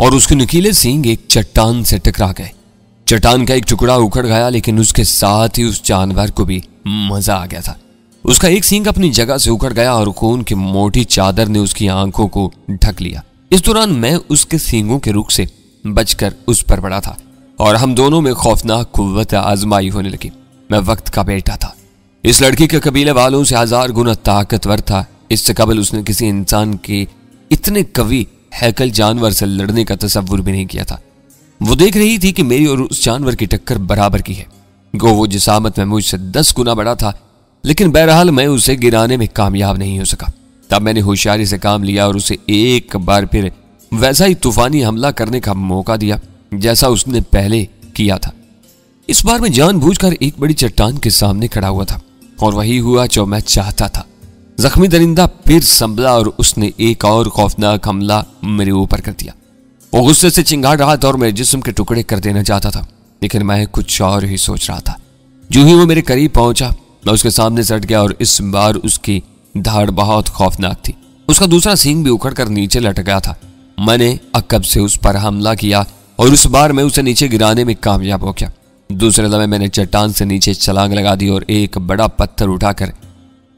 और उसके नुकीले सींग एक चट्टान से टकरा गए। चट्टान का एक टुकड़ा उखड़ गया, लेकिन उसके साथ ही उस जानवर को भी मजा आ गया था। उसका एक सींग अपनी जगह से उखड़ गया और खून की मोटी चादर ने उसकी आंखों को ढक लिया। इस दौरान मैं उसके सींगों के रुख से बचकर उस पर पड़ा था और हम दोनों में खौफनाक कुव्वत आजमाई होने लगी। मैं वक्त का बेटा था। इस लड़की के कबीले वालों से 1000 गुना ताकतवर था। इससे कबल उसने किसी इंसान के इतने कवि हैकल जानवर से लड़ने का तसव्वुर भी नहीं किया था। वो देख रही थी कि मेरी और उस जानवर की टक्कर बराबर की है। वो जिसामत में मुझसे 10 गुना बड़ा था, लेकिन बहरहाल मैं उसे गिराने में कामयाब नहीं हो सका। तब मैंने होशियारी से काम लिया और उसे एक बार फिर वैसा ही तूफानी हमला करने का मौका दिया जैसा उसने पहले किया था। इस बार मैं जानबूझकर एक बड़ी चट्टान के सामने खड़ा हुआ था और वही हुआ जो मैं चाहता था। जख्मी दरिंदा फिर संभला और उसने एक और खौफनाक हमला मेरे ऊपर कर दिया। वो गुस्से से चिंगाड़ रहा था और मेरे जिस्म के टुकड़े कर देना चाहता था, लेकिन मैं कुछ और ही सोच रहा था। जो ही वो मेरे करीब पहुंचा, मैं उसके सामने सट गया और इस बार उसकी धाड़ बहुत खौफनाक थी। उसका दूसरा सींग भी उखड़ कर नीचे लटक गया था। मैंने अकब से उस पर हमला किया और उस बार मैं उसे नीचे गिराने में कामयाब हो गया। दूसरे लम्हे मैंने चट्टान से नीचे छलांग लगा दी और एक बड़ा पत्थर उठाकर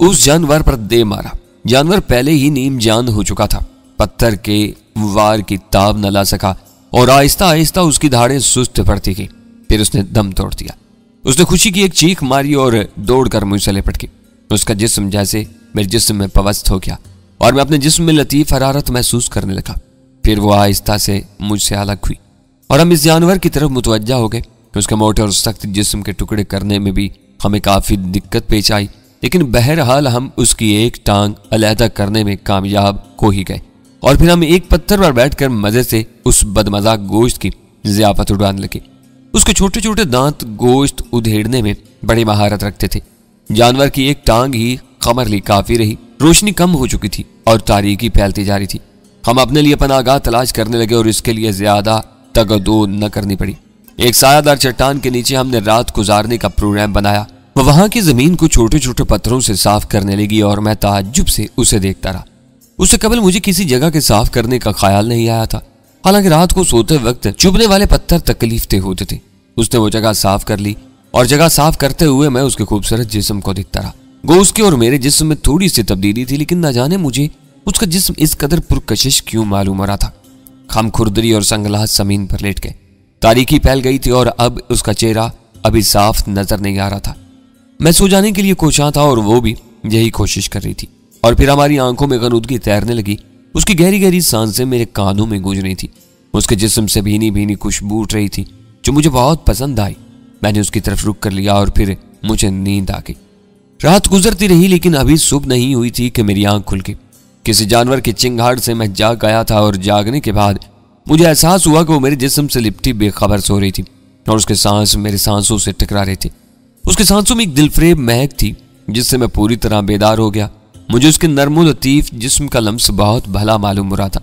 उस जानवर पर दे मारा। जानवर पहले ही नीम जान हो चुका था। पत्थर के वार की ताब न ला सका और आहिस्ता आहिस्ता उसकी धाड़ें सुस्त पड़ती गई। फिर उसने दम तोड़ दिया। उसने खुशी की एक चीख मारी और दौड़कर मुझसे लिपट गई। उसका जिस्म जैसे मेरे जिस्म में पवस्त हो गया और मैं अपने जिस्म में लतीफ हरारत महसूस करने लगा। फिर वो आहिस्ता से मुझसे अलग हुई और हम इस जानवर की तरफ मुतवज्जा हो गए। उसके मोटे और सख्त जिस्म के टुकड़े करने में भी हमें काफी दिक्कत पेश आई, लेकिन बहरहाल हम उसकी एक टांग अलहदा करने में कामयाब हो ही गए और फिर हम एक पत्थर पर बैठकर मजे से उस बदमजाक गोश्त की ज़ियाफत उड़ाने लगे। उसके छोटे छोटे दांत गोश्त उधेड़ने में बड़ी महारत रखते थे। जानवर की एक टांग ही कमर ली काफी रही। रोशनी कम हो चुकी थी और तारीकी फैलती जा रही थी। हम अपने लिए पनाहगाह तलाश करने लगे और इसके लिए ज्यादा तगदो न करनी पड़ी। एक सायादार चट्टान के नीचे हमने रात गुजारने का प्रोग्राम बनाया। वहां की जमीन को छोटे छोटे पत्थरों से साफ करने लगी और मैं ताज्जुब से उसे देखता रहा। उससे कबल मुझे किसी जगह के साफ करने का ख्याल नहीं आया था। हालांकि रात को सोते वक्त चुभने वाले पत्थर तकलीफ दे होते थे। उसने वो जगह साफ कर ली और जगह साफ करते हुए मैं उसके खूबसूरत जिस्म को देखता रहा। गो उसके और मेरे जिस्म में थोड़ी सी तब्दीली थी, लेकिन न जाने मुझे उसका जिस्म इस कदर पुरकशिश क्यों मालूम हो रहा था। हम खुरदरी और संगलास जमीन पर लेट गए। तारीकी फैल गई थी और अब उसका चेहरा अभी साफ नजर नहीं आ रहा था। मैं सो जाने के लिए कोशिश था और वो भी यही कोशिश कर रही थी। और फिर हमारी आंखों में गनूदगी तैरने लगी। उसकी गहरी गहरी सांसें मेरे कानों में गूंज रही थी। उसके जिस्म से भीनी भीनी खुशबू उठ रही थी जो मुझे बहुत पसंद आई। मैंने उसकी तरफ रुक कर लिया और फिर मुझे नींद आ गई। रात गुजरती रही, लेकिन अभी सुबह नहीं हुई थी कि मेरी आंख खुल गई। किसी जानवर की चिंगाड़ से मैं जाग गया था और जागने के बाद मुझे एहसास हुआ कि वो मेरे जिस्म से लिपटी बेखबर सो रही थी और उसके सांस मेरे सांसों से टकरा रहे थे। उसके सांसों में एक दिलफरेब महक थी जिससे मैं पूरी तरह बेदार हो गया। मुझे उसके नर्म लतीफ जिस्म का लम्स बहुत भला मालूम हो रहा था।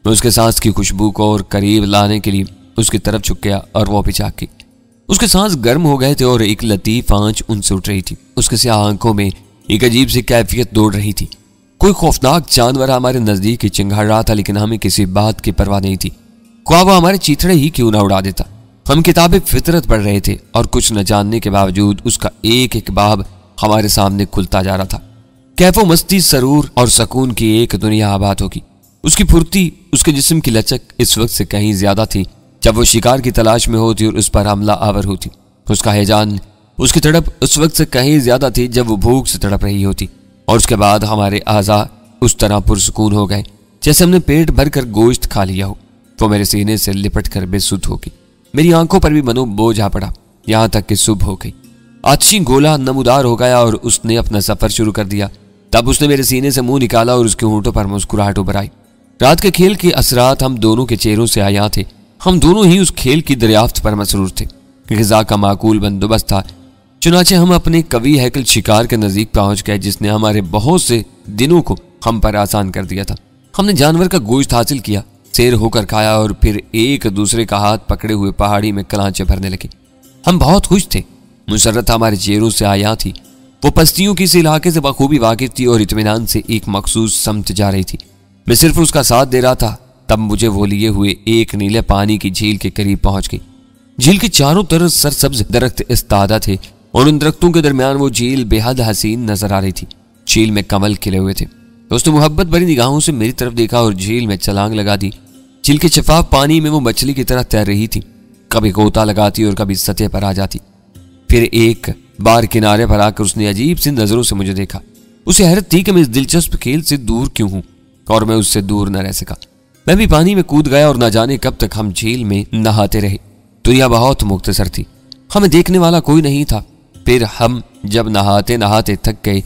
मैं उसके सांस की खुशबू को और करीब लाने के लिए उसकी तरफ झुक गया और वो भी झांक गई। उसके सांस गर्म हो गए थे और एक लतीफ आंच उनसे उठ रही थी। उसके स्याह आंखों में एक अजीब सी कैफियत दौड़ रही थी। कोई खौफनाक जानवर हमारे नजदीक ही चिंगाड़ रहा था, लेकिन हमें किसी बात की परवाह नहीं थी। ख्वाब वो हमारे चीथड़े ही क्यों ना उड़ा देता। हम किताबें फितरत पढ़ रहे थे और कुछ न जानने के बावजूद उसका एक एक बाब हमारे सामने खुलता जा रहा था। कैफो मस्ती, सरूर और सुकून की एक दुनिया आबाद होगी। उसकी फुर्ती, उसके जिस्म की लचक इस वक्त से कहीं ज्यादा थी जब वो शिकार की तलाश में होती और उस पर हमला आवर होती। उसका हैजान, उसकी तड़प उस वक्त से कहीं ज्यादा थी जब वो भूख से तड़प रही होती। और उसके बाद हमारे आज़ा उस तरह पुरसुकून हो गए जैसे हमने पेट भर कर गोश्त खा लिया हो। वो मेरे सीने से लिपट कर बेसुध हो गई। मेरी आंखों पर भी मनो बोझ आ पड़ा, यहाँ तक कि सुबह हो गई। आतिशी गोला नमूदार हो गया और उसने अपना सफर शुरू कर दिया। तब उसने मेरे सीने से मुंह निकाला और उसके होंठों पर मुस्कुराहट उभर आई। रात के खेल के असरात हम दोनों के चेहरों से आया थे। हम दोनों ही उस खेल की दरियाफ्त पर मसरूर थे। ग़िज़ा का माकूल बंदोबस्त था। चुनाचे हम अपने कवि हैकल शिकार के नजदीक पहुंच गए जिसने हमारे बहुत से दिनों को हम पर आसान कर दिया था। हमने जानवर का गोश्त हासिल किया, शेर होकर खाया और फिर एक दूसरे का हाथ पकड़े हुए पहाड़ी में कलांचे भरने लगे। हम बहुत खुश थे। मुसर्रत हमारे चेहरों से आया थी। वो पस्तियों की इस इलाके से बखूबी वाकिफ थी और इत्मीनान से एक मखसूस समत जा रही थी। मैं सिर्फ उसका साथ दे रहा था। तब मुझे वो लिए हुए एक नीले पानी की झील के करीब पहुंच गई। झील के चारों तरफ सरसब्ज दरख्त इस्तादा थे और उन दरख्तों के दरमियान वो झील बेहद हसीन नजर आ रही थी। झील में कमल खिले हुए थे। उसने मोहब्बत भरी निगाहों से मेरी तरफ देखा और झील में छलांग लगा दी। झील के शफाफ पानी में वो मछली की तरह तैर रही थी, कभी गोता लगाती और कभी सतह पर आ जाती। फिर एक बार किनारे पर आकर उसने अजीब सी नजरों से मुझे देखा। उसे हैरत थी कि मैं इस दिलचस्प खेल से दूर क्यों हूं और मैं उससे दूर न रह सका। मैं भी पानी में कूद गया और न जाने कब तक हम झील में नहाते रहे। दुनिया बहुत मुख्तसर थी, हमें देखने वाला कोई नहीं था। फिर हम जब नहाते नहाते थक गए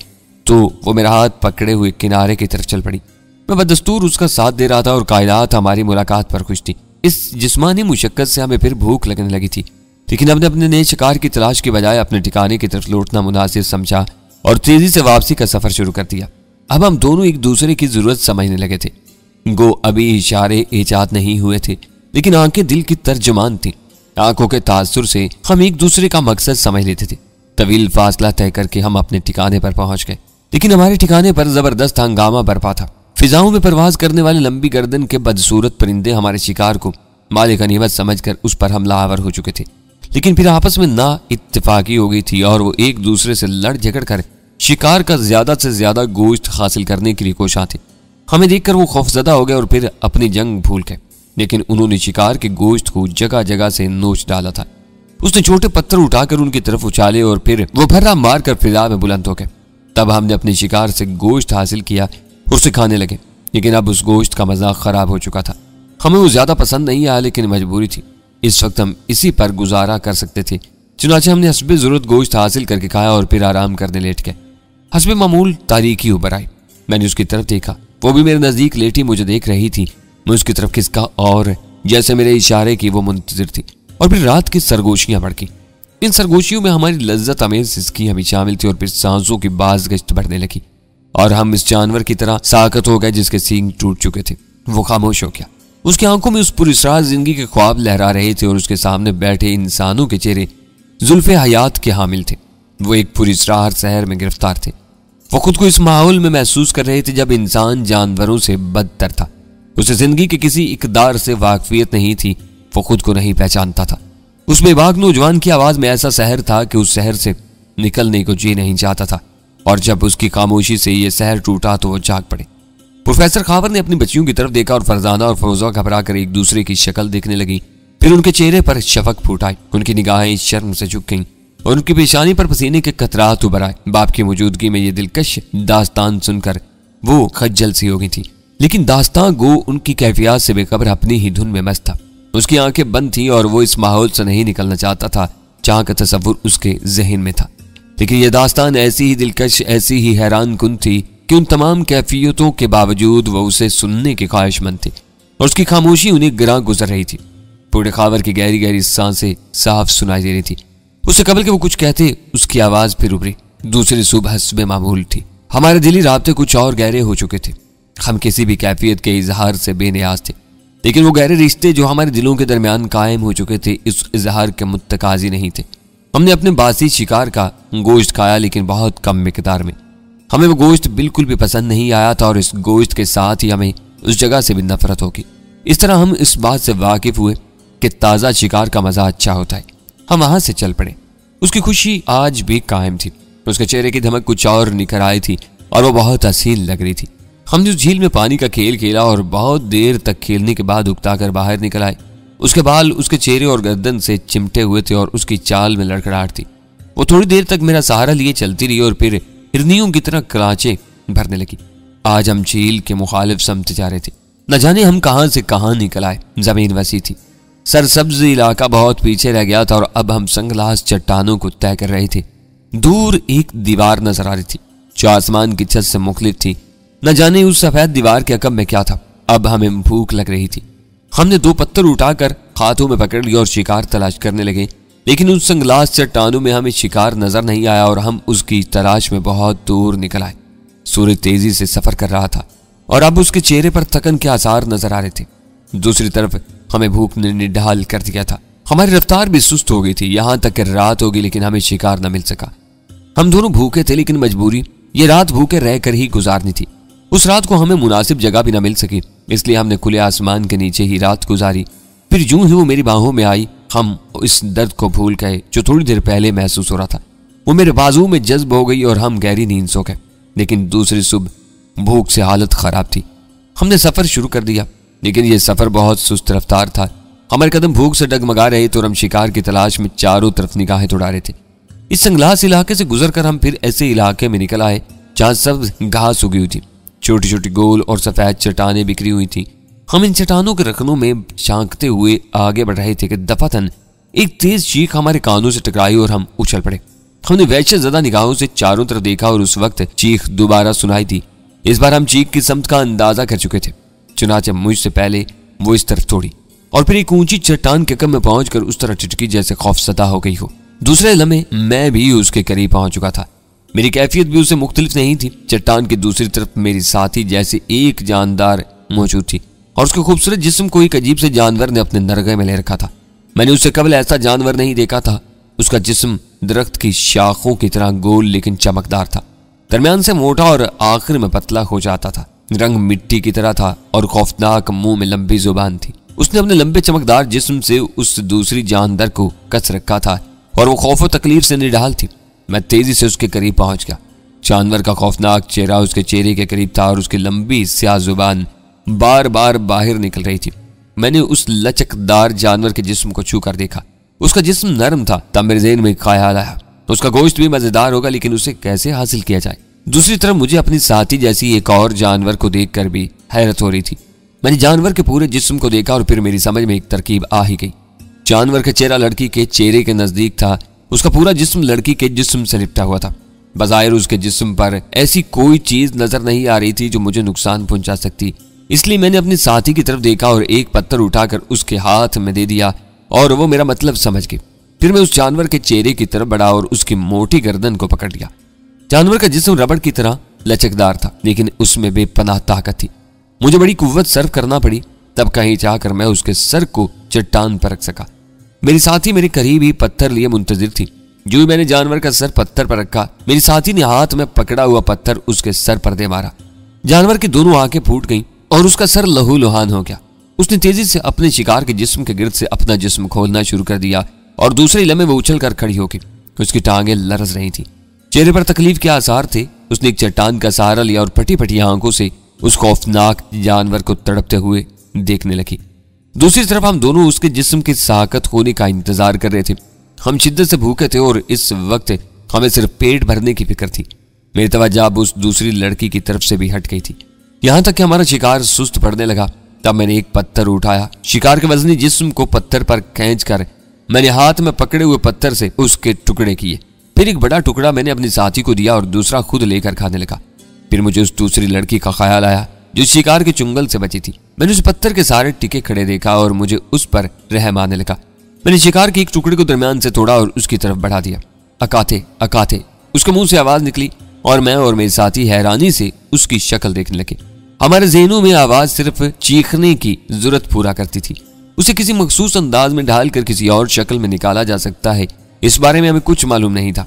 तो वो मेरा हाथ पकड़े हुए किनारे की तरफ चल पड़ी। मैं बदस्तूर उसका साथ दे रहा था और कायनात हमारी मुलाकात पर खुश थी। इस जिस्मानी मुशक्कत से हमें फिर भूख लगने लगी थी, लेकिन हमने अपने नए शिकार की तलाश के बजाय अपने ठिकाने की तरफ लौटना मुनासिब समझा और तेजी से वापसी का सफर शुरू कर दिया। अब हम दोनों एक दूसरे की जरूरत समझने लगे थे। गो अभी इशारे ईजाद नहीं हुए थे, लेकिन आंखें दिल की तर्जुमान थी। आंखों के तासुर से हम एक दूसरे का मकसद समझ लेते थे। तवील फासला तय करके हम अपने ठिकाने पर पहुंच गए, लेकिन हमारे ठिकाने पर जबरदस्त हंगामा बरपा था। फिजाओं में परवाज करने वाले लंबी गर्दन के बदसूरत परिंदे हमारे शिकार को मालिक गनीमत समझकर उस पर हमलावर हो चुके थे। लेकिन फिर आपस में ना इत्तेफाकी हो गई थी और वो एक दूसरे से लड़ झगड़ कर शिकार का ज्यादा से ज्यादा गोश्त हासिल करने के लिए कोशां थे। हमें देखकर वो खौफजदा हो गए और फिर अपनी जंग भूल गए, लेकिन उन्होंने शिकार के गोश्त को जगह जगह से नोच डाला था। उसने छोटे पत्थर उठाकर उनकी तरफ उछाले और फिर वो भर्रा मारकर फिजा में बुलंद हो गए। तब हमने अपने शिकार से गोश्त हासिल किया और उसे खाने लगे, लेकिन अब उस गोश्त का मजाक खराब हो चुका था। हमें वो ज्यादा पसंद नहीं आया, लेकिन मजबूरी थी। इस वक्त हम इसी पर गुजारा कर सकते थे। चुनाचे हमने हस्बे जरूरत गोश्त हासिल करके खाया और फिर आराम करने लेट गए। हस्बे मामूल तारीकी उबर आई। मैंने उसकी तरफ देखा, वो भी मेरे नजदीक लेटी मुझे देख रही थी। मैं उसकी तरफ खिसका और जैसे मेरे इशारे की वो मुंतजिर थी। और फिर रात की सरगोशियां भड़की। इन सरगोशियों में हमारी लज्जत अमेज सिसकी हमें शामिल थी और फिर सांसों की बाज गश्त बढ़ने लगी और हम इस जानवर की तरह साकत हो गए जिसके सींग टूट चुके थे। वो खामोश हो गया। उसकी आंखों में उस पुरस्रार जिंदगी के ख्वाब लहरा रहे थे और उसके सामने बैठे इंसानों के चेहरे जुल्फे हयात के हामिल थे। वो एक पुरस्रार शहर में गिरफ्तार थे। वो खुद को इस माहौल में महसूस कर रहे थे जब इंसान जानवरों से बदतर था। उसे जिंदगी के किसी इकदार से वाकफियत नहीं थी। वो खुद को नहीं पहचानता था। उस बेबाक नौजवान की आवाज में ऐसा सहर था कि उस शहर से निकलने को जी नहीं चाहता था। और जब उसकी खामोशी से ये शहर टूटा तो वो जाग पड़े। प्रोफेसर खावर ने अपनी बच्चियों की तरफ देखा और फरजाना और फरोजा घबरा कर एक दूसरे की शक्ल देखने लगी। फिर उनके चेहरे पर शफक फूट आई। उनकी निगाहें शर्म से झुक गईं और उनकी पेशानी पर पसीने के कतरात उभर आए। बाप की मौजूदगी में ये दिलकश दास्तान सुनकर वो खज्जल सी हो गई थी, लेकिन दास्तान गो उनकी कैफियत से बेखबर अपनी ही धुन में मस्त था। उसकी आंखें बंद थी और वो इस माहौल से नहीं निकलना चाहता था जहां का तस्वुर उसके जहन में था। लेकिन यह दास्तान ऐसी ही दिलकश, ऐसी ही हैरान कुन थी कि उन तमाम कैफियतों के बावजूद वो उसे सुनने के ख्वाहिशमंद थे और उसकी खामोशी उन्हें गिरा गुजर रही थी। पूरे खावर की गहरी गहरी सांसें साफ सुनाई दे रही थी। उससे कबल के वो कुछ कहते उसकी आवाज फिर उभरी। दूसरी सुबह हस्बे मामूल थी। हमारे दिली राब्ते कुछ और गहरे हो चुके थे। हम किसी भी कैफियत के इजहार से बेनियाज थे, लेकिन वो गहरे रिश्ते जो हमारे दिलों के दरमियान कायम हो चुके थे इस इजहार के मुत्तकाजी नहीं थे। हमने अपने बासी शिकार का गोश्त खाया, लेकिन बहुत कम मिकदार में। हमें वो गोश्त बिल्कुल भी पसंद नहीं आया था और इस गोश्त के साथ ही हमें उस जगह से भी नफरत होगी। इस तरह हम इस बात से वाकिफ हुए कि ताज़ा शिकार का मजा अच्छा होता है। हम वहां से चल पड़े। उसकी खुशी आज भी कायम थी। उसके चेहरे की धमक कुछ और निखर आई थी और वो बहुत हसीन लग रही थी। हमने उस झील में पानी का खेल खेला और बहुत देर तक खेलने के बाद उकता कर बाहर निकल आए। उसके बाल उसके चेहरे और गर्दन से चिमटे हुए थे और उसकी चाल में लड़खड़ाहट थी। वो थोड़ी देर तक मेरा सहारा लिए चलती रही और फिर हिरनियों की तरह कराचे भरने लगी। आज हम झील के मुखालिफ समत जा रहे थे। न जाने हम कहां से कहां निकल आए। जमीन वसी थी, सरसब्ज इलाका बहुत पीछे रह गया था और अब हम संगलास चट्टानों को तय कर रहे थे। दूर एक दीवार नजर आ रही थी जो आसमान की छत से मुखलिफ थी। न जाने उस सफेद दीवार के अकब में क्या था। अब हमें भूख लग रही थी। हमने 2 पत्थर उठाकर हाथों में पकड़ लिया और शिकार तलाश करने लगे, लेकिन उन संगलास चट्टानों में हमें शिकार नजर नहीं आया और हम उसकी तलाश में बहुत दूर निकल आए। सूरज तेजी से सफर कर रहा था और अब उसके चेहरे पर थकन के आसार नजर आ रहे थे। दूसरी तरफ हमें भूख ने निढाल कर दिया था। हमारी रफ्तार भी सुस्त हो गई थी। यहां तक कि रात हो गई, लेकिन हमें शिकार न मिल सका। हम दोनों भूखे थे, लेकिन मजबूरी ये रात भूखे रहकर ही गुजारनी थी। उस रात को हमें मुनासिब जगह भी न मिल सकी, इसलिए हमने खुले आसमान के नीचे ही रात गुजारी। फिर यूं ही वो मेरी बाहों में आई, हम इस दर्द को भूल गए जो थोड़ी देर पहले महसूस हो रहा था। वो मेरे बाजू में जज्ब हो गई और हम गहरी नींद सो गए। लेकिन दूसरी सुबह भूख से हालत खराब थी। हमने सफर शुरू कर दिया, लेकिन यह सफर बहुत सुस्त रफ्तार था। हमारे कदम भूख से डगमगा रहे थे और हम शिकार की तलाश में चारों तरफ निगाहें दौड़ा रहे थे। इस संगलास इलाके से गुजरकर हम फिर ऐसे इलाके में निकल आए जहां सब घास उगी हुई थी। छोटी छोटी गोल और सफेद चट्टानें बिखरी हुई थी। हम इन चट्टानों के रखनों में झांकते हुए आगे बढ़ रहे थे कि दफातन एक तेज चीख हमारे कानों से टकराई और हम उछल पड़े। हमने वहशत ज़दा निगाहों से चारों तरफ देखा और उस वक्त चीख दोबारा सुनाई दी। इस बार हम चीख की समत का अंदाजा कर चुके थे। चुनाचे मुझसे पहले वो इस तरफ तोड़ी और फिर एक ऊंची चट्टान के कम में पहुंचकर उस तरह टिटकी जैसे खौफसदा हो गई हो। दूसरे लम्हे मैं भी उसके करीब पहुंच चुका था। मेरी कैफियत भी उससे मुख्तलिफ नहीं थी। चट्टान की दूसरी तरफ मेरी साथी जैसे एक जानदार मौजूद थी और उसके खूबसूरत जिस्म को एक अजीब से जानवर ने अपने नरगे में ले रखा था। मैंने उससे कबल ऐसा जानवर नहीं देखा था। उसका जिस्म दरख्त की शाखों की तरह गोल लेकिन चमकदार था, दरमियान से मोटा और आखिर में पतला हो जाता था। रंग मिट्टी की तरह था और खौफनाक मुंह में लंबी जुबान थी। उसने अपने लंबे चमकदार जिस्म से उस दूसरी जानदार को कस रखा था और वो खौफ और तकलीफ से निढाल थी। मैं तेजी से उसके करीब पहुंच गया। जानवर का खौफनाक चेहरा उसके चेहरे के करीब था और उसकी लंबी स्याह जुबान बार बार बाहर निकल रही थी। मैंने उस लचकदार जानवर के जिस्म को छू कर देखा। उसका जिस्म नरम था। तब मेरे ज़हन में ख्याल आया, उसका गोश्त भी मजेदार होगा, लेकिन उसे कैसे हासिल किया जाए। दूसरी तरफ मुझे अपनी साथी जैसी एक और जानवर को देखकर भी हैरत हो रही थी। मैंने जानवर के पूरे जिस्म को देखा और फिर मेरी समझ में एक तरकीब आ ही गई। जानवर का चेहरा लड़की के चेहरे के नजदीक था। उसका पूरा जिस्म लड़की के जिस्म से लिपटा हुआ था। बज़ाहिर उसके जिस्म पर ऐसी कोई चीज नजर नहीं आ रही थी जो मुझे नुकसान पहुंचा सकती। इसलिए मैंने अपनी साथी की तरफ देखा और एक पत्थर उठाकर उसके हाथ में दे दिया और वो मेरा मतलब समझ गई। फिर मैं उस जानवर के चेहरे की तरफ बढ़ा और उसकी मोटी गर्दन को पकड़ लिया। जानवर का जिस्म रबड़ की तरह लचकदार था, लेकिन उसमें बेपनाह ताकत थी। मुझे बड़ी कुव्वत सर्व करना पड़ी, तब कहीं जाकर मैं उसके सर को चट्टान पर रख सका। मेरी साथी मेरे करीब ही पत्थर लिए मुंतजिर थी। जो ही मैंने जानवर का सर पत्थर पर रखा, मेरी साथी ने हाथ में पकड़ा हुआ पत्थर उसके सर पर दे मारा। जानवर की दोनों आंखें फूट गईं और उसका सर लहूलुहान हो गया। उसने तेजी से अपने शिकार के जिस्म के गिर्द से अपना जिस्म खोलना शुरू कर दिया और दूसरे लम्हे वो उछल कर खड़ी हो गई। उसकी टांगें लरज रही थी, चेहरे पर तकलीफ के आसार थे। उसने एक चट्टान का सहारा लिया और फटी फटी आंखों से उस खौफनाक जानवर को तड़पते हुए देखने लगी। दूसरी तरफ हम दोनों उसके जिस्म की साकत होने का इंतजार कर रहे थे। हम शिद्दत से भूखे थे और इस वक्त हमें सिर्फ पेट भरने की फिक्र थी। मेरी तवज्जो अब उस दूसरी लड़की की तरफ से भी हट गई थी, यहां तक कि हमारा शिकार सुस्त पड़ने लगा। तब मैंने एक पत्थर उठाया, शिकार के वजनी जिस्म को पत्थर पर खींचकर मैंने हाथ में पकड़े हुए पत्थर से उसके टुकड़े किए। फिर एक बड़ा टुकड़ा मैंने अपनी साथी को दिया और दूसरा खुद लेकर खाने लगा। फिर मुझे उस दूसरी लड़की का ख्याल आया जो शिकार के चुंगल से बची थी। मैंने उस पत्थर के सारे टिके खड़े देखा और मुझे उस पर रहम आने लगा। मैंने शिकार के एक टुकड़े को दरमियान से तोड़ा और उसकी तरफ बढ़ा दिया। अकाते अकाते उसके मुंह से आवाज निकली और मैं और मेरी साथी हैरानी से उसकी शक्ल देखने लगे। हमारे ज़हनों में आवाज सिर्फ चीखने की जरूरत पूरा करती थी। उसे किसी मखसूस अंदाज में ढालकर किसी और शक्ल में निकाला जा सकता है, इस बारे में हमें कुछ मालूम नहीं था।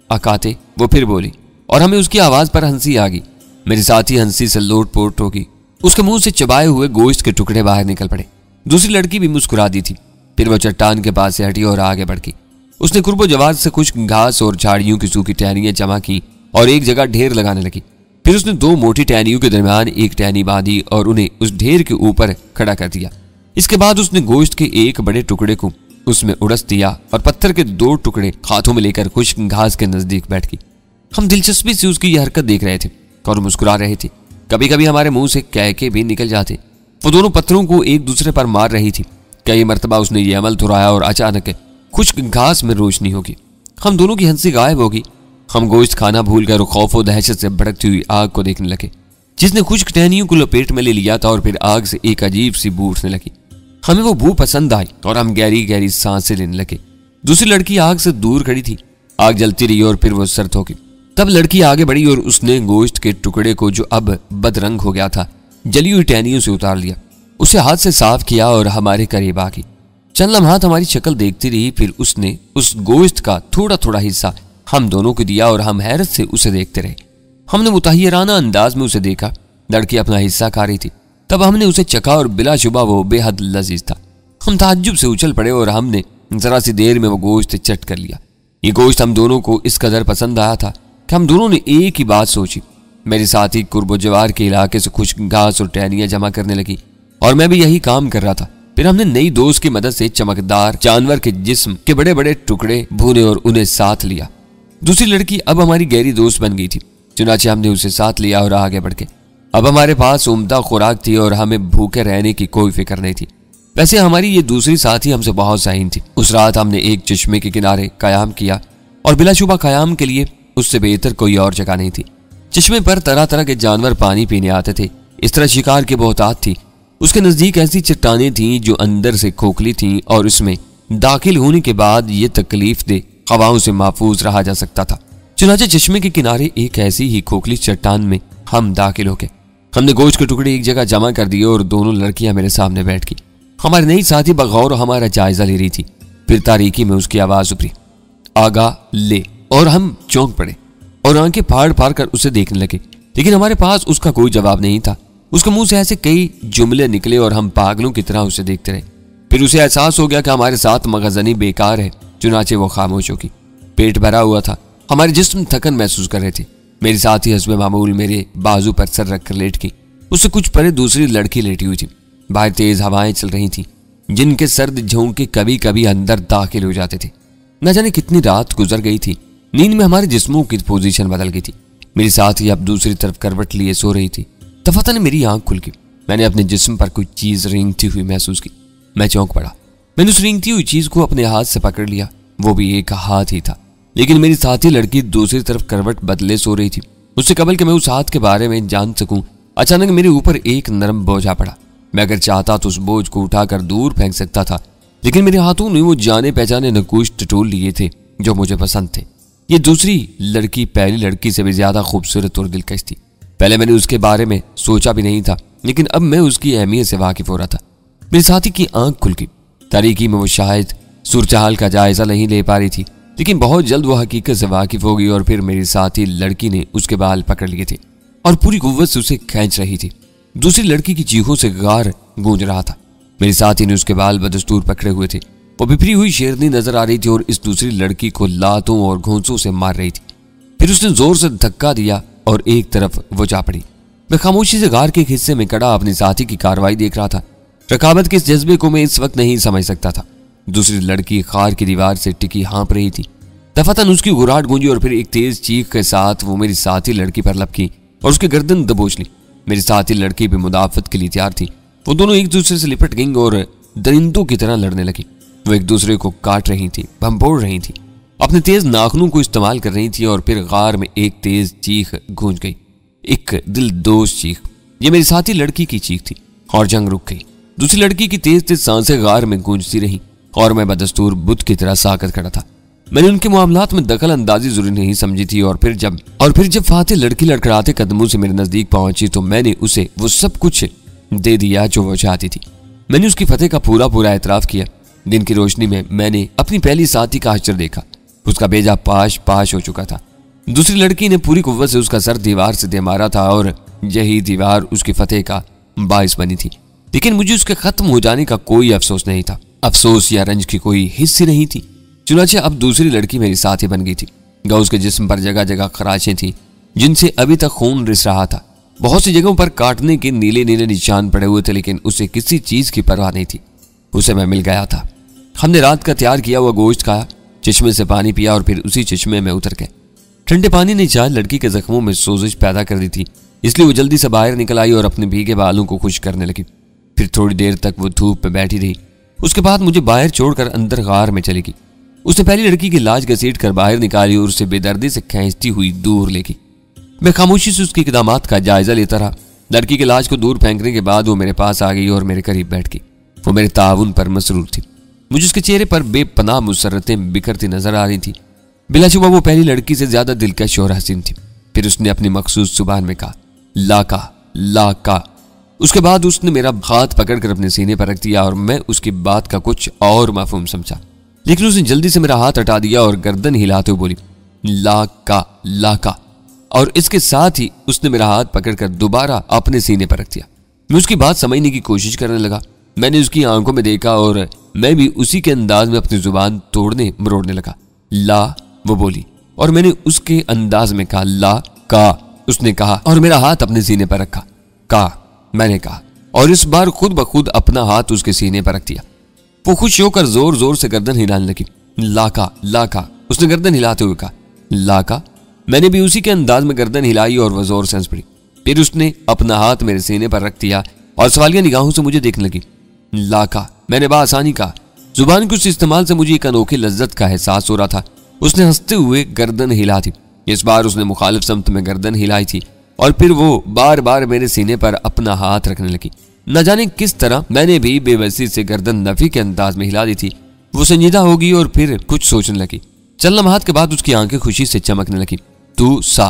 अकाते वो फिर बोली और हमें उसकी आवाज पर हंसी आ गई। मेरी साथी हंसी से लोटपोट हो गई। उसके मुंह से चबाए हुए गोश्त के टुकड़े बाहर निकल पड़े। दूसरी लड़की भी मुस्कुरा दी थी। फिर वह चट्टान के पास से हटी और आगे बढ़ गई। उसने कुर्बो जवाज से कुछ घास और झाड़ियों की सूखी टहनियां जमा की और एक जगह ढेर लगाने लगी। फिर उसने दो मोटी टहनियों के दरमियान एक टहनी बांधी और उन्हें उस ढेर के ऊपर खड़ा कर दिया। इसके बाद उसने गोश्त के एक बड़े टुकड़े को उसमें उड़स दिया और पत्थर के दो टुकड़े हाथों में लेकर खुश्क घास के नजदीक बैठ गई। हम दिलचस्पी से उसकी यह हरकत देख रहे थे और मुस्कुरा रहे थे। कभी कभी हमारे मुंह से कहके भी निकल जाते। वो दोनों पत्थरों को एक दूसरे पर मार रही थी। कई मरतबा उसने ये अमल दोहराया और अचानक खुश्क घास में रोशनी होगी। हम दोनों की हंसी गायब होगी। हम गोश्त खाना भूलकर खौफ और दहशत से भड़कती हुई आग को देखने लगे, जिसने खुश्क टहनियों को लपेट में ले लिया था और फिर आग से एक अजीब सी बू उठने लगी। हमें वो बू पसंद आई और हम गहरी गहरी सांसें लेने लगे। दूसरी लड़की आग से दूर खड़ी थी। आग जलती रही और फिर वो सर्द हो गई। तब लड़की आगे बढ़ी और उसने गोश्त के टुकड़े को, जो अब बदरंग हो गया था, जली हुई टहनियों से उतार लिया। उसे हाथ से साफ किया और हमारे करीब आ गई। चंद लम्हात हमारी शक्ल देखती रही। फिर उसने उस गोश्त का थोड़ा थोड़ा हिस्सा हम दोनों को दिया और हम हैरत से उसे देखते रहे। हमने मुतहय्यराना अंदाज में उसे देखा। लड़की अपना हिस्सा खा रही थी। तब हमने उसे चखा और बिलाशुबा वो बेहद लजीज था। हम ताज्जुब से उछल पड़े और हमने जरा सी देर में वो गोश्त चट कर लिया। ये गोश्त हम दोनों को इस कदर पसंद आया था कि हम दोनों ने एक ही बात सोची। मेरे साथी कुर्बो जवार के इलाके से खुश्क घास और टहनियां जमा करने लगी और मैं भी यही काम कर रहा था। फिर हमने नई दोस्त की मदद से चमकदार जानवर के जिस्म के बड़े बड़े टुकड़े भूने और उन्हें साथ लिया। दूसरी लड़की अब हमारी गहरी दोस्त बन गई थी। चुनाचे हमने उसे साथ लिया और आगे बढ़ के अब हमारे पास उम्दा खुराक थी और हमें भूखे रहने की कोई फिक्र नहीं थी। वैसे हमारी ये दूसरी साथी हमसे बहुत साइन थी। उस रात हमने एक चश्मे के किनारे कयाम किया और बिलाशुबा कयाम के लिए उससे बेहतर कोई और जगह नहीं थी। चश्मे पर तरह तरह के जानवर पानी पीने आते थे। इस तरह शिकार की बहुतात थी। उसके नजदीक ऐसी चट्टानें थीं जो अंदर से खोखली थीं और उसमें दाखिल होने के बाद ये तकलीफ दे हवाओं से महफूज रहा जा सकता था। चुनाचे चश्मे के किनारे एक ऐसी ही खोखली चट्टान में हम दाखिल हो गए। हमने गोश्त के टुकड़े एक जगह जमा कर दिए और दोनों लड़कियां मेरे सामने बैठ गई। हमारी नई साथी बगौर हमारा जायजा ले रही थी। फिर तारीकी में उसकी आवाज उभरी, आगा ले, और हम चौंक पड़े और आंखें फाड़ फाड़ कर उसे देखने लगे, लेकिन हमारे पास उसका कोई जवाब नहीं था। उसके मुंह से ऐसे कई जुमले निकले और हम पागलों की तरह उसे देखते रहे। फिर उसे एहसास हो गया कि हमारे साथ मगजनी बेकार है। चुनाचे वो खामोश होगी। पेट भरा हुआ था। हमारे जिस्म थकन महसूस कर रहे थे। मेरी साथी हस्बे मामूल मेरे बाजू पर सर रखकर लेट गई। उससे कुछ परे दूसरी लड़की लेटी हुई थी। बाहर तेज हवाएं चल रही थी जिनके सर्द झोंके कभी कभी अंदर दाखिल हो जाते थे। न जाने कितनी रात गुजर गई थी। नींद में हमारे जिस्मों की पोजीशन बदल गई थी। मेरी साथी अब दूसरी तरफ करवट लिए सो रही थी। तफतन मेरी आंख खुल गई। मैंने अपने जिस्म पर कोई चीज रेंगती हुई महसूस की। मैं चौंक पड़ा। मैंने उस रेंगती हुई चीज को अपने हाथ से पकड़ लिया। वो भी एक हाथ ही था, लेकिन मेरी साथी लड़की दूसरी तरफ करवट बदले सो रही थी। उससे कबल कि मैं उस हाथ के बारे में जान सकूं, अचानक मेरे ऊपर एक नरम बोझ आ पड़ा। मैं अगर चाहता तो उस बोझ को उठाकर दूर फेंक सकता था, लेकिन मेरे हाथों ने वो जाने पहचाने नकूश टटोल लिए थे जो मुझे पसंद थे। ये दूसरी लड़की पहली लड़की से भी ज्यादा खूबसूरत और दिलकश थी। पहले मैंने उसके बारे में सोचा भी नहीं था, लेकिन अब मैं उसकी अहमियत से वाकिफ हो रहा था। मेरे साथी की आंख खुल गई। तारीकी में वो शायद सूरजहाल का जायजा नहीं ले पा रही थी, लेकिन बहुत जल्द वो हकीकत से वाकिफ हो गई और फिर मेरी साथी लड़की ने उसके बाल पकड़ लिए थे और पूरी कुव्वत से उसे खींच रही थी। दूसरी लड़की की चीखों से गार गूंज रहा था। मेरी साथी ने उसके बाल बदस्तूर पकड़े हुए थे। वो बिफरी हुई शेरनी नजर आ रही थी और इस दूसरी लड़की को लातों और घोंसों से मार रही थी। फिर उसने जोर से धक्का दिया और एक तरफ वो जा पड़ी। मैं खामोशी से गार के एक हिस्से में खड़ा अपनी साथी की कार्रवाई देख रहा था। रकाबत के इस जज्बे को मैं इस वक्त नहीं समझ सकता था। दूसरी लड़की खार की दीवार से टिकी हाँप रही थी। दफातन उसकी गुर्राहट गूंजी और फिर एक तेज चीख के साथ वो मेरी साथी लड़की पर लपकी और उसकी गर्दन दबोच ली। मेरी साथी लड़की भी मुदाफत के लिए तैयार थी। वो दोनों एक दूसरे से लिपट गईं और दरिंदों की तरह लड़ने लगी। वो एक दूसरे को काट रही थी, भंपोड़ रही थी, अपने तेज नाखूनों को इस्तेमाल कर रही थी और फिर गार में एक तेज चीख गूंज गई, एक दिलदोज चीख। ये मेरी साथी लड़की की चीख थी और जंग रुक गई। दूसरी लड़की की तेज तेज सांसें गार में गूंजती रही और मैं बदस्तूर बुत की तरह साकत खड़ा था। मैंने उनके मामलात में दखल अंदाजी जरूरी नहीं समझी थी और फिर जब फातिह लड़की लड़खड़ाते कदमों से मेरे नजदीक पहुंची तो मैंने उसे वो सब कुछ दे दिया जो वो चाहती थी। मैंने उसकी फतेह का पूरा एतराफ किया। दिन की रोशनी में मैंने अपनी पहली साथी का हश्र देखा। उसका बेजा पाश पाश हो चुका था। दूसरी लड़की ने पूरी कुव्वत से उसका सर दीवार से दे मारा था और यही दीवार उसकी फतेह का बाइस बनी थी। लेकिन मुझे उसके खत्म हो जाने का कोई अफसोस नहीं था। अफसोस या रंज की कोई हिस्सी नहीं थी। चुनाचे अब दूसरी लड़की मेरी साथी बन गई थी। गौस के जिस्म पर जगह जगह खराशें थी जिनसे अभी तक खून रिस रहा था। बहुत सी जगहों पर काटने के नीले नीले निशान पड़े हुए थे, लेकिन उसे किसी चीज की परवाह नहीं थी। उसे मैं मिल गया था। हमने रात का तैयार किया हुआ गोश्त खाया, चश्मे से पानी पिया और फिर उसी चश्मे में उतर गए। ठंडे पानी ने शायद लड़की के जख्मों में सोजिश पैदा कर दी थी, इसलिए वो जल्दी से बाहर निकल आई और अपने भीगे बालों को खुश करने लगी। फिर थोड़ी देर तक वो धूप में बैठी रही। उसके बाद मुझे बाहर छोड़कर अंदर गार में चली गई। उसने पहली लड़की की लाश घसीट कर बाहर निकाली और उसे बेदर्दी से खींचती हुई दूर ले गई। मैं खामोशी से उसके इक़दामात का जायजा लेता रहा। लड़की की लाश को दूर फेंकने के बाद वो मेरे पास आ गई और मेरे करीब बैठ गई। वो मेरे ताउन पर मसरूर थी। मुझे उसके चेहरे पर बेपनाह मुसर्रतें बिखरती नजर आ रही थी। बिलाशुबा वो पहली लड़की से ज्यादा दिलकश और हसीन थी। फिर उसने अपनी मखसूस जुबान में कहा, लाका लाका। उसके बाद उसने मेरा हाथ पकड़कर अपने सीने पर रख दिया और मैं उसकी बात का कुछ और मफहूम समझा, लेकिन उसने जल्दी से मेरा हाथ हटा दिया और गर्दन हिलाते हुए बोली, लाका लाका। और इसके साथ ही उसने मेरा हाथ पकड़कर दोबारा अपने सीने पर रख दिया। मैं उसकी बात समझने की कोशिश करने लगा। मैंने उसकी आंखों में देखा और मैं भी उसी के अंदाज में अपनी जुबान तोड़ने मरोड़ने लगा। ला, वो बोली और मैंने उसके अंदाज में कहा। ला का, उसने कहा और मेरा हाथ अपने सीने पर रखा। का, मैंने कहा और इस बार खुद ब खुद अपना हाथ उसके सीने पर रख दिया। वो खुश होकर जोर जोर से गर्दन हिलाने लगी। लाका, लाका, उसने गर्दन हिलाते हुए कहा। लाका, मैंने भी उसी के अंदाज में गर्दन हिलाई और वह जोर से हंस पड़ी। फिर उसने अपना हाथ मेरे सीने पर रख दिया और सवालिया निगाहों से मुझे देखने लगी। लाका, मैंने बासानी कहा। जुबान के उस इस्तेमाल से मुझे एक अनोखी लज्जत का एहसास हो रहा था। उसने हंसते हुए गर्दन हिला दी। इस बार उसने मुखालिफ समत में गर्दन हिलाई थी और फिर वो बार बार मेरे सीने पर अपना हाथ रखने लगी। न जाने किस तरह मैंने भी बेबसी से गर्दन नफी के अंदाज में हिला दी थी। वो संजीदा होगी और फिर कुछ सोचने लगी। चंद लम्हात के बाद उसकी आंखें खुशी से चमकने लगी। तू सा,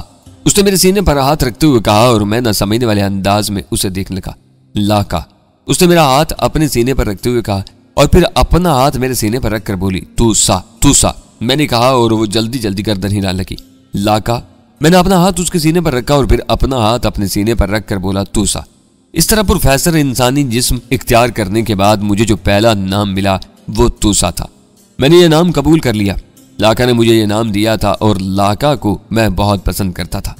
उसने मेरे सीने पर हाथ रखते हुए कहा और मैं न समझने वाले अंदाज में उसे देखने लगा। लाका, उसने मेरा हाथ अपने सीने पर रखते हुए कहा और फिर अपना हाथ मेरे सीने पर रखकर बोली। तू सा, तू सा, मैंने कहा और वो जल्दी जल्दी गर्दन हिलाने लगी। लाका, मैंने अपना हाथ उसके सीने पर रखा और फिर अपना हाथ अपने सीने पर रखकर बोला। तू सा। इस तरह प्रोफेसर इंसानी जिस्म इख्तियार करने के बाद मुझे जो पहला नाम मिला वो तूसा था। मैंने ये नाम कबूल कर लिया। लाका ने मुझे ये नाम दिया था और लाका को मैं बहुत पसंद करता था।